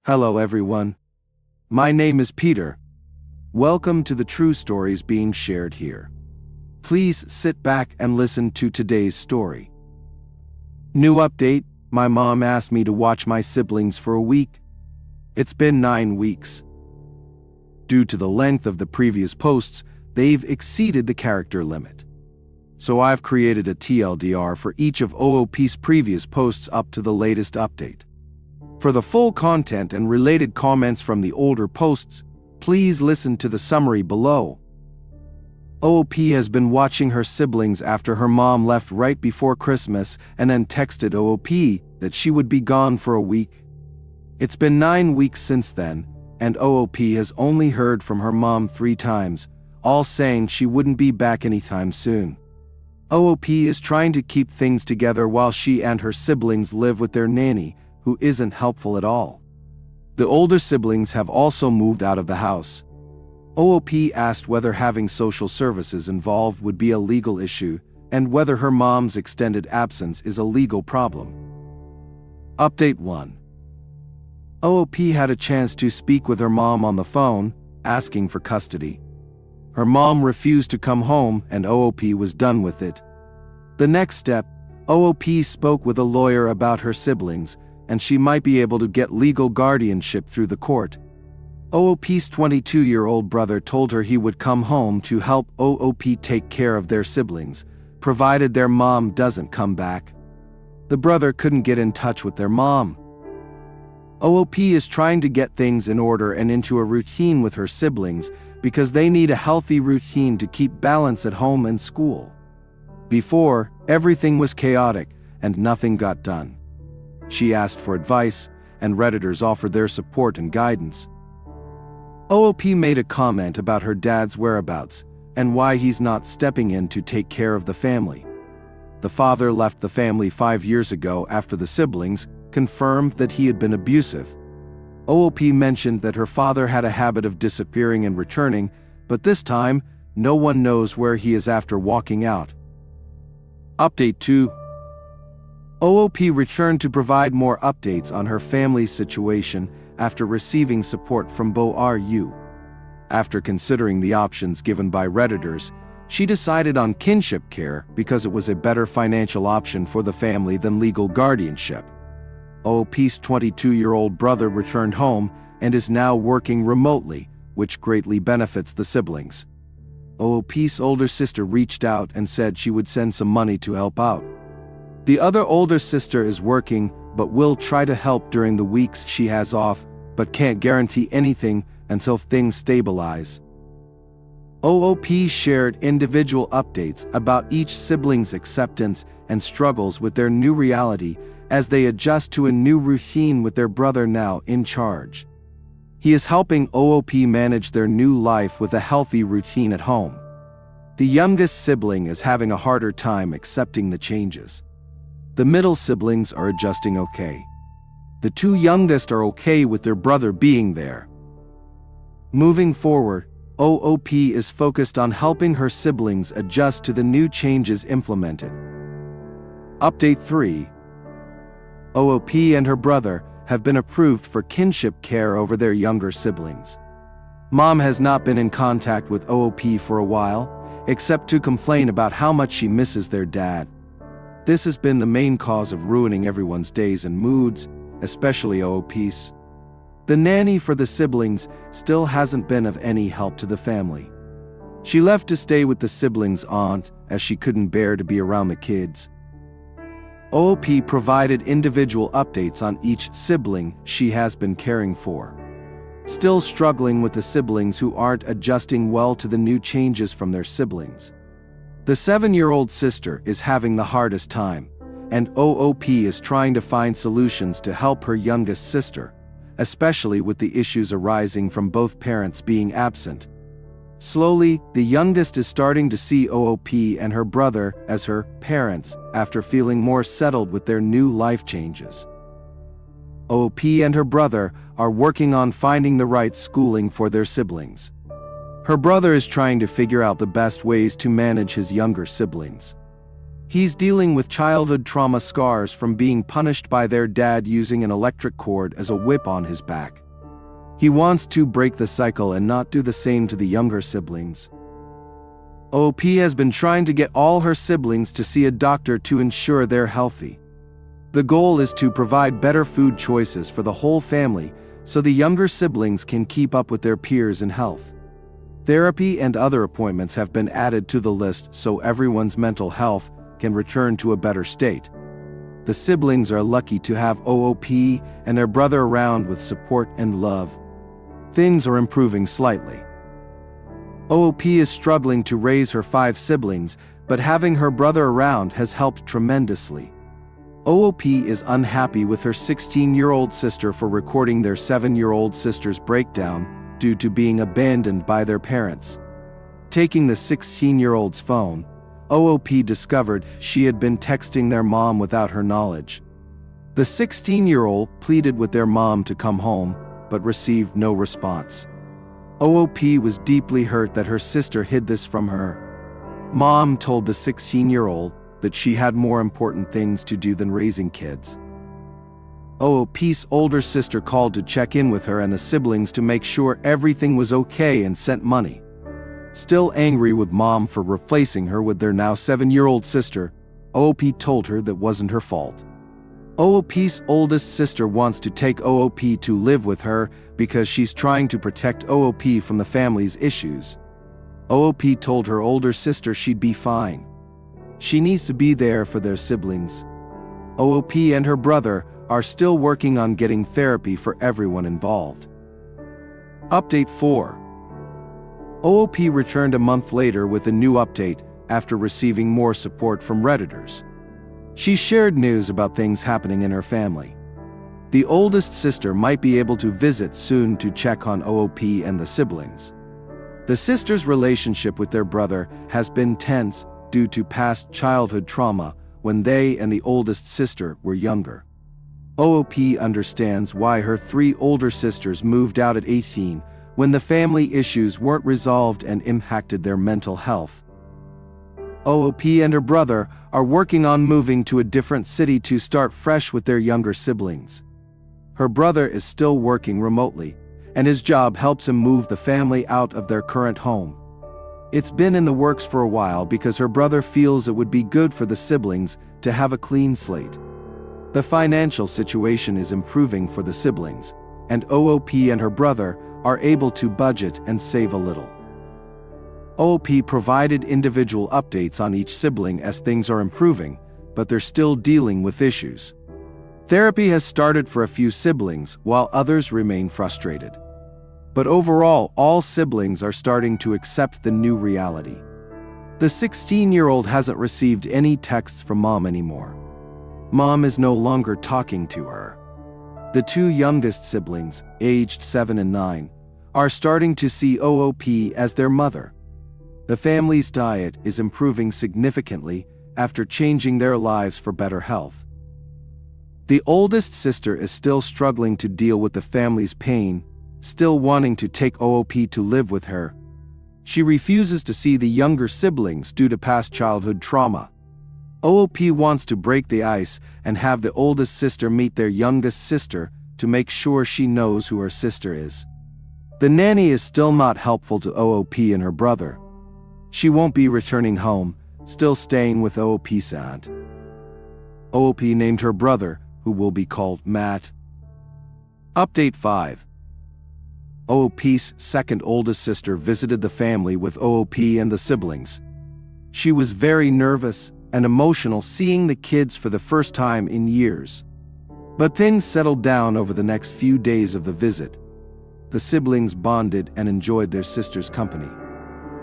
Hello everyone. My name is Peter. Welcome to the true stories being shared here. Please sit back and listen to today's story. New update: my mom asked me to watch my siblings for a week. It's been 9 weeks. Due to the length of the previous posts, they've exceeded the character limit. So I've created a TLDR for each of OOP's previous posts up to the latest update. For the full content and related comments from the older posts, please listen to the summary below. OOP has been watching her siblings after her mom left right before Christmas and then texted OOP that she would be gone for a week. It's been 9 weeks since then, and OOP has only heard from her mom 3 times, all saying she wouldn't be back anytime soon. OOP is trying to keep things together while she and her siblings live with their nanny, who isn't helpful at all. The older siblings have also moved out of the house. OOP asked whether having social services involved would be a legal issue, and whether her mom's extended absence is a legal problem. Update 1. OOP had a chance to speak with her mom on the phone, asking for custody. Her mom refused to come home and OOP was done with it. The next step, OOP spoke with a lawyer about her siblings, and she might be able to get legal guardianship through the court. OOP's 22-year-old brother told her he would come home to help OOP take care of their siblings, provided their mom doesn't come back. The brother couldn't get in touch with their mom. OOP is trying to get things in order and into a routine with her siblings because they need a healthy routine to keep balance at home and school. Before, everything was chaotic and nothing got done. She asked for advice, and Redditors offered their support and guidance. OOP made a comment about her dad's whereabouts and why he's not stepping in to take care of the family. The father left the family 5 years ago after the siblings confirmed that he had been abusive. OOP mentioned that her father had a habit of disappearing and returning, but this time, no one knows where he is after walking out. Update 2. OOP returned to provide more updates on her family's situation after receiving support from BoRU. After considering the options given by Redditors, she decided on kinship care because it was a better financial option for the family than legal guardianship. OOP's 22-year-old brother returned home and is now working remotely, which greatly benefits the siblings. OOP's older sister reached out and said she would send some money to help out. The other older sister is working, but will try to help during the weeks she has off, but can't guarantee anything until things stabilize. OOP shared individual updates about each sibling's acceptance and struggles with their new reality as they adjust to a new routine with their brother now in charge. He is helping OOP manage their new life with a healthy routine at home. The youngest sibling is having a harder time accepting the changes. The middle siblings are adjusting okay. The 2 youngest are okay with their brother being there. Moving forward, OOP is focused on helping her siblings adjust to the new changes implemented. Update 3. OOP and her brother have been approved for kinship care over their younger siblings. Mom has not been in contact with OOP for a while, except to complain about how much she misses their dad. This has been the main cause of ruining everyone's days and moods, especially OOP's. The nanny for the siblings still hasn't been of any help to the family. She left to stay with the siblings' aunt as she couldn't bear to be around the kids. OOP provided individual updates on each sibling she has been caring for. Still struggling with the siblings who aren't adjusting well to the new changes from their siblings. The 7-year-old sister is having the hardest time, and OOP is trying to find solutions to help her youngest sister, especially with the issues arising from both parents being absent. Slowly, the youngest is starting to see OOP and her brother as her parents after feeling more settled with their new life changes. OOP and her brother are working on finding the right schooling for their siblings. Her brother is trying to figure out the best ways to manage his younger siblings. He's dealing with childhood trauma scars from being punished by their dad using an electric cord as a whip on his back. He wants to break the cycle and not do the same to the younger siblings. OP has been trying to get all her siblings to see a doctor to ensure they're healthy. The goal is to provide better food choices for the whole family so the younger siblings can keep up with their peers in health. Therapy and other appointments have been added to the list so everyone's mental health can return to a better state. The siblings are lucky to have OOP and their brother around with support and love. Things are improving slightly. OOP is struggling to raise her 5 siblings, but having her brother around has helped tremendously. OOP is unhappy with her 16-year-old sister for recording their 7-year-old sister's breakdown due to being abandoned by their parents. Taking the 16-year-old's phone, OOP discovered she had been texting their mom without her knowledge. The 16-year-old pleaded with their mom to come home, but received no response. OOP was deeply hurt that her sister hid this from her. Mom told the 16-year-old that she had more important things to do than raising kids. OOP's older sister called to check in with her and the siblings to make sure everything was okay and sent money. Still angry with Mom for replacing her with their now 7-year-old sister, OOP told her that wasn't her fault. OOP's oldest sister wants to take OOP to live with her because she's trying to protect OOP from the family's issues. OOP told her older sister she'd be fine. She needs to be there for their siblings. OOP and her brother are still working on getting therapy for everyone involved. Update 4. OOP returned a month later with a new update after receiving more support from Redditors. She shared news about things happening in her family. The oldest sister might be able to visit soon to check on OOP and the siblings. The sister's relationship with their brother has been tense due to past childhood trauma when they and the oldest sister were younger. OOP understands why her 3 older sisters moved out at 18 when the family issues weren't resolved and impacted their mental health. OOP and her brother are working on moving to a different city to start fresh with their younger siblings. Her brother is still working remotely, and his job helps him move the family out of their current home. It's been in the works for a while because her brother feels it would be good for the siblings to have a clean slate. The financial situation is improving for the siblings, and OOP and her brother are able to budget and save a little. OOP provided individual updates on each sibling as things are improving, but they're still dealing with issues. Therapy has started for a few siblings, while others remain frustrated. But overall, all siblings are starting to accept the new reality. The 16-year-old hasn't received any texts from Mom anymore. Mom is no longer talking to her. The 2 youngest siblings, aged 7 and 9, are starting to see OOP as their mother. The family's diet is improving significantly after changing their lives for better health. The oldest sister is still struggling to deal with the family's pain, still wanting to take OOP to live with her. She refuses to see the younger siblings due to past childhood trauma. OOP wants to break the ice and have the oldest sister meet their youngest sister to make sure she knows who her sister is. The nanny is still not helpful to OOP and her brother. She won't be returning home, still staying with OOP's aunt. OOP named her brother, who will be called Matt. Update 5. OOP's second oldest sister visited the family with OOP and the siblings. She was very nervous and emotional seeing the kids for the first time in years. But things settled down over the next few days of the visit. The siblings bonded and enjoyed their sister's company.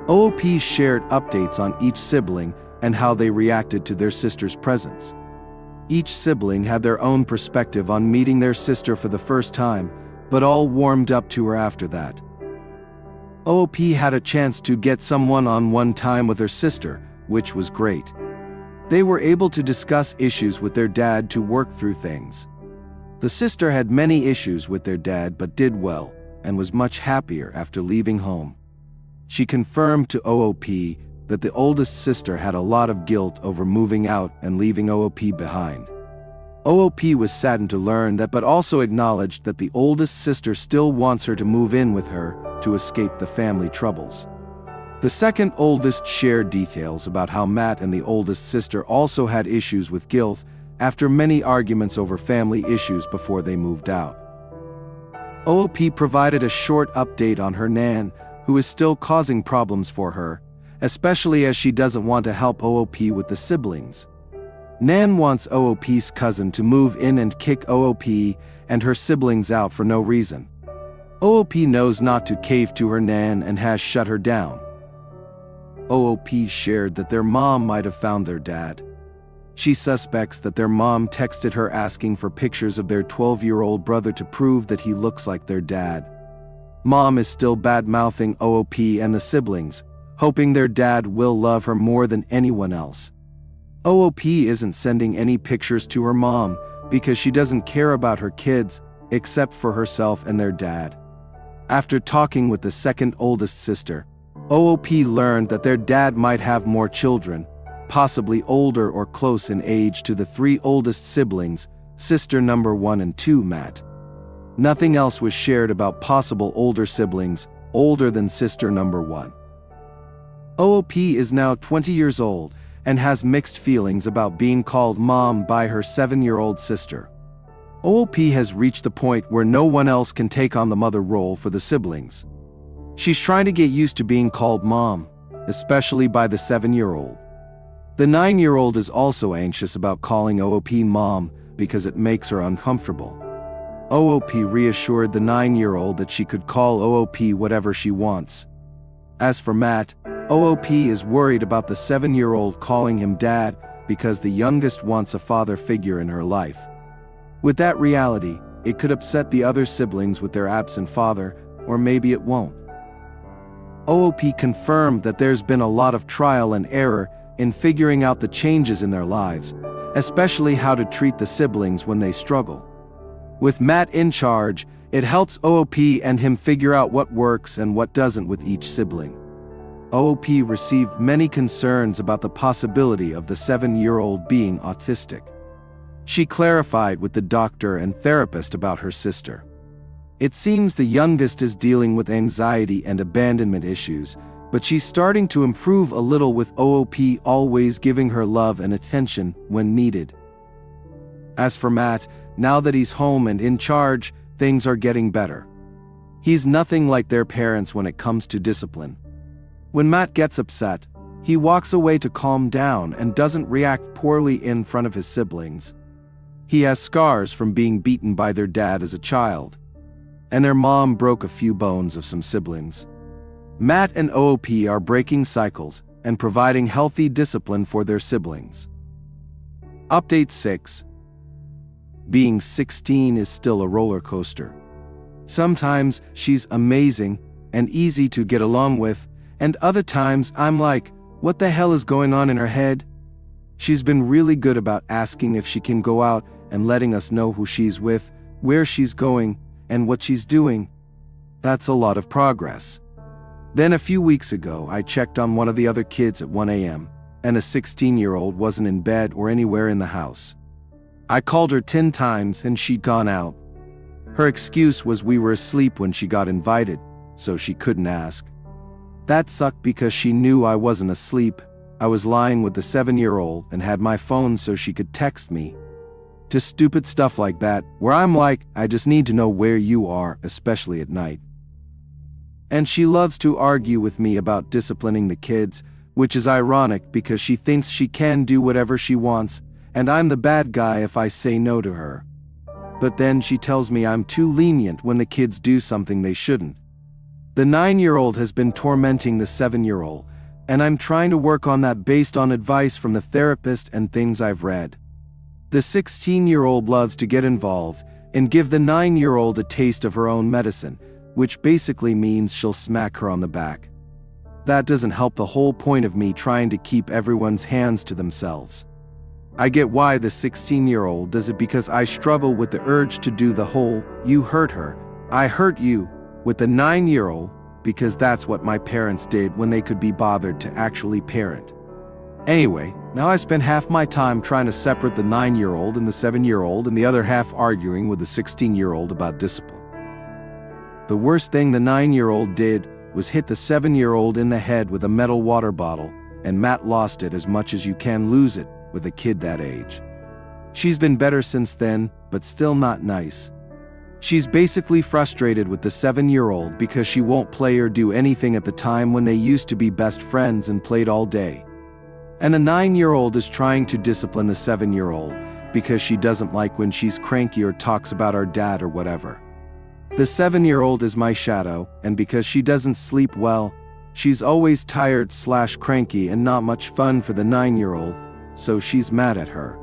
OOP shared updates on each sibling and how they reacted to their sister's presence. Each sibling had their own perspective on meeting their sister for the first time, but all warmed up to her after that. OOP had a chance to get some one-on-one time with her sister, which was great. They were able to discuss issues with their dad to work through things. The sister had many issues with their dad but did well, and was much happier after leaving home. She confirmed to OOP that the oldest sister had a lot of guilt over moving out and leaving OOP behind. OOP was saddened to learn that, but also acknowledged that the oldest sister still wants her to move in with her to escape the family troubles. The second oldest shared details about how Matt and the oldest sister also had issues with guilt after many arguments over family issues before they moved out. OOP provided a short update on her Nan, who is still causing problems for her, especially as she doesn't want to help OOP with the siblings. Nan wants OOP's cousin to move in and kick OOP and her siblings out for no reason. OOP knows not to cave to her Nan and has shut her down. OOP shared that their mom might have found their dad. She suspects that their mom texted her asking for pictures of their 12-year-old brother to prove that he looks like their dad. Mom is still bad-mouthing OOP and the siblings, hoping their dad will love her more than anyone else. OOP isn't sending any pictures to her mom because she doesn't care about her kids except for herself and their dad. After talking with the second oldest sister, OOP learned that their dad might have more children, possibly older or close in age to the three oldest siblings, sister number 1 and 2 Matt. Nothing else was shared about possible older siblings, older than sister number 1. OOP is now 20 years old and has mixed feelings about being called mom by her 7-year-old sister. OOP has reached the point where no one else can take on the mother role for the siblings. She's trying to get used to being called mom, especially by the 7-year-old. The 9-year-old is also anxious about calling OOP mom because it makes her uncomfortable. OOP reassured the 9-year-old that she could call OOP whatever she wants. As for Matt, OOP is worried about the 7-year-old calling him dad because the youngest wants a father figure in her life. With that reality, it could upset the other siblings with their absent father, or maybe it won't. OOP confirmed that there's been a lot of trial and error in figuring out the changes in their lives, especially how to treat the siblings when they struggle. With Matt in charge, it helps OOP and him figure out what works and what doesn't with each sibling. OOP received many concerns about the possibility of the 7-year-old being autistic. She clarified with the doctor and therapist about her sister. It seems the youngest is dealing with anxiety and abandonment issues, but she's starting to improve a little with OOP always giving her love and attention when needed. As for Matt, now that he's home and in charge, things are getting better. He's nothing like their parents when it comes to discipline. When Matt gets upset, he walks away to calm down and doesn't react poorly in front of his siblings. He has scars from being beaten by their dad as a child, and their mom broke a few bones of some siblings. Matt and OOP are breaking cycles and providing healthy discipline for their siblings. Update 6. Being 16 is still a roller coaster. Sometimes she's amazing and easy to get along with, and other times I'm like, what the hell is going on in her head? She's been really good about asking if she can go out and letting us know who she's with, where she's going, and what she's doing. That's a lot of progress. Then a few weeks ago, I checked on one of the other kids at 1 a.m., and a 16-year-old wasn't in bed or anywhere in the house. I called her 10 times and she'd gone out. Her excuse was we were asleep when she got invited, so she couldn't ask. That sucked because she knew I wasn't asleep. I was lying with the 7-year-old and had my phone so she could text me. Just stupid stuff like that, where I'm like, I just need to know where you are, especially at night. And she loves to argue with me about disciplining the kids, which is ironic because she thinks she can do whatever she wants, and I'm the bad guy if I say no to her. But then she tells me I'm too lenient when the kids do something they shouldn't. The 9-year-old has been tormenting the 7-year-old, and I'm trying to work on that based on advice from the therapist and things I've read. The 16-year-old loves to get involved and give the 9-year-old a taste of her own medicine, which basically means she'll smack her on the back. That doesn't help the whole point of me trying to keep everyone's hands to themselves. I get why the 16-year-old does it because I struggle with the urge to do the whole, you hurt her, I hurt you, with the 9-year-old, because that's what my parents did when they could be bothered to actually parent. Anyway, now I spend half my time trying to separate the 9-year-old and the 7-year-old and the other half arguing with the 16-year-old about discipline. The worst thing the 9-year-old did was hit the 7-year-old in the head with a metal water bottle, and Matt lost it as much as you can lose it with a kid that age. She's been better since then, but still not nice. She's basically frustrated with the 7-year-old because she won't play or do anything at the time when they used to be best friends and played all day. And the 9-year-old is trying to discipline the 7-year-old because she doesn't like when she's cranky or talks about our dad or whatever. The 7-year-old is my shadow, and because she doesn't sleep well, she's always tired/cranky and not much fun for the 9-year-old, so she's mad at her.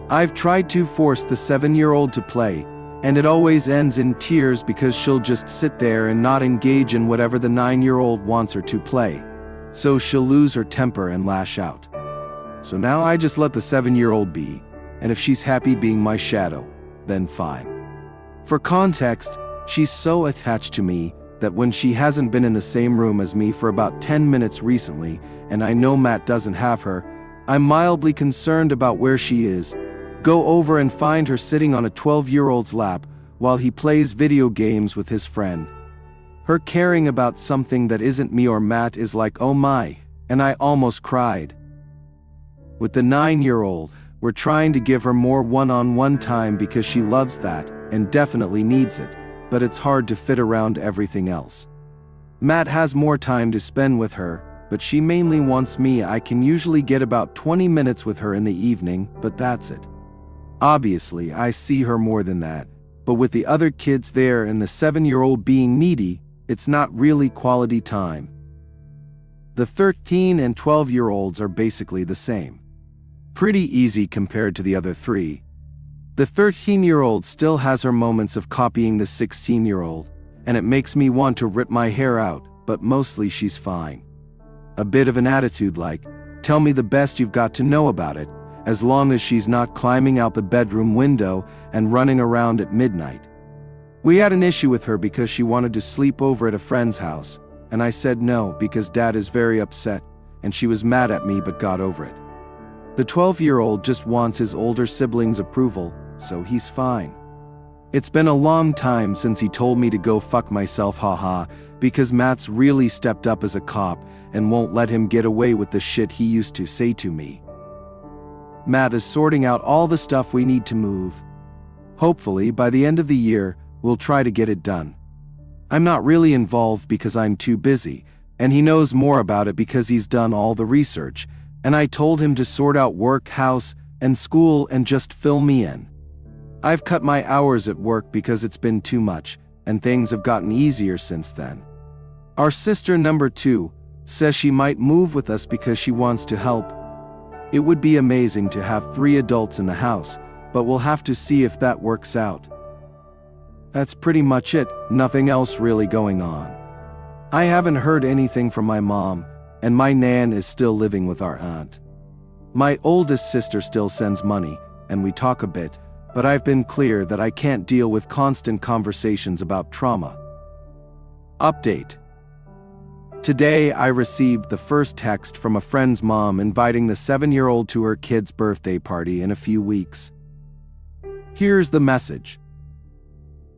I've tried to force the 7-year-old to play, and it always ends in tears because she'll just sit there and not engage in whatever the 9-year-old wants her to play, so she'll lose her temper and lash out. So now I just let the 7-year-old be, and if she's happy being my shadow, then fine. For context, she's so attached to me that when she hasn't been in the same room as me for about 10 minutes recently, and I know Matt doesn't have her, I'm mildly concerned about where she is, go over and find her sitting on a 12-year-old's lap while he plays video games with his friend. Her caring about something that isn't me or Matt is like, oh my, and I almost cried. With the 9-year-old, we're trying to give her more one-on-one time because she loves that and definitely needs it, but it's hard to fit around everything else. Matt has more time to spend with her, but she mainly wants me. I can usually get about 20 minutes with her in the evening, but that's it. Obviously, I see her more than that, but with the other kids there and the 7-year-old being needy, it's not really quality time. The 13 and 12-year-olds are basically the same. Pretty easy compared to the other three. The 13-year-old still has her moments of copying the 16-year-old, and it makes me want to rip my hair out, but mostly she's fine. A bit of an attitude like, tell me the best you've got to know about it, as long as she's not climbing out the bedroom window and running around at midnight. We had an issue with her because she wanted to sleep over at a friend's house, and I said no because Dad is very upset, and she was mad at me but got over it. The 12-year-old just wants his older siblings' approval, so he's fine. It's been a long time since he told me to go fuck myself, haha, because Matt's really stepped up as a cop and won't let him get away with the shit he used to say to me. Matt is sorting out all the stuff we need to move. Hopefully, by the end of the year, we'll try to get it done. I'm not really involved because I'm too busy, and he knows more about it because he's done all the research, and I told him to sort out work, house, and school and just fill me in. I've cut my hours at work because it's been too much, and things have gotten easier since then. Our sister number 2 says she might move with us because she wants to help. It would be amazing to have 3 adults in the house, but we'll have to see if that works out. That's pretty much it, nothing else really going on. I haven't heard anything from my mom, and my nan is still living with our aunt. My oldest sister still sends money, and we talk a bit, but I've been clear that I can't deal with constant conversations about trauma. Update. Today I received the first text from a friend's mom inviting the 7-year-old to her kid's birthday party in a few weeks. Here's the message.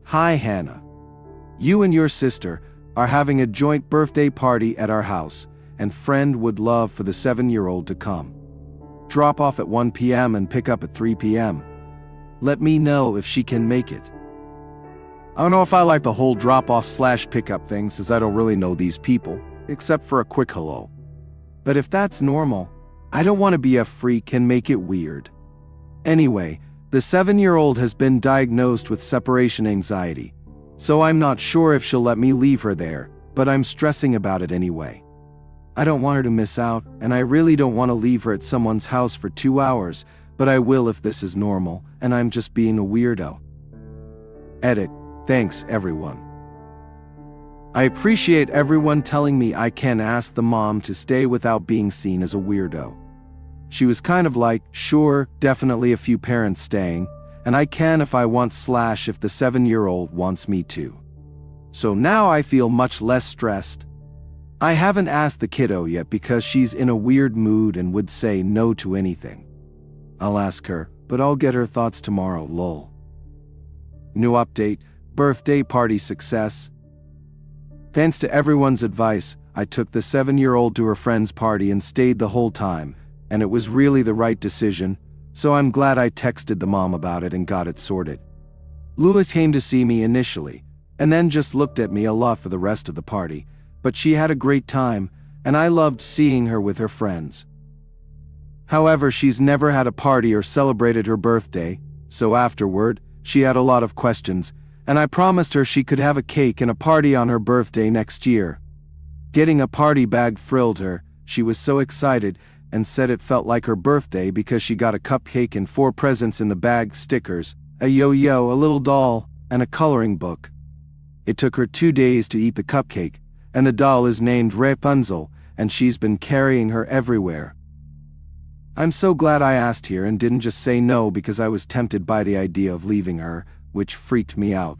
Hi Hannah. You and your sister are having a joint birthday party at our house, and friend would love for the 7-year-old to come. Drop off at 1 p.m. and pick up at 3 p.m. Let me know if she can make it. I don't know if I like the whole drop-off/pickup thing since I don't really know these people, except for a quick hello. But if that's normal, I don't want to be a freak and make it weird. Anyway, the 7-year-old has been diagnosed with separation anxiety, so I'm not sure if she'll let me leave her there, but I'm stressing about it anyway. I don't want her to miss out, and I really don't want to leave her at someone's house for 2 hours, but I will if this is normal, and I'm just being a weirdo. Edit. Thanks, everyone. I appreciate everyone telling me I can ask the mom to stay without being seen as a weirdo. She was kind of like, sure, definitely a few parents staying, and I can if I want / if the 7-year-old wants me to. so now I feel much less stressed. I haven't asked the kiddo yet because she's in a weird mood and would say no to anything. I'll ask her, but I'll get her thoughts tomorrow, lol. New update, birthday party success. Thanks to everyone's advice, I took the 7-year-old to her friend's party and stayed the whole time, and it was really the right decision, so I'm glad I texted the mom about it and got it sorted. Lula came to see me initially, and then just looked at me a lot for the rest of the party, but she had a great time, and I loved seeing her with her friends. However, she's never had a party or celebrated her birthday, so afterward, she had a lot of questions, and I promised her she could have a cake and a party on her birthday next year. Getting a party bag thrilled her. She was so excited and said it felt like her birthday because she got a cupcake and 4 presents in the bag: stickers, a yo-yo, a little doll, and a coloring book. It took her 2 days to eat the cupcake, and the doll is named Rapunzel, and she's been carrying her everywhere. I'm so glad I asked here and didn't just say no because I was tempted by the idea of leaving her, which freaked me out.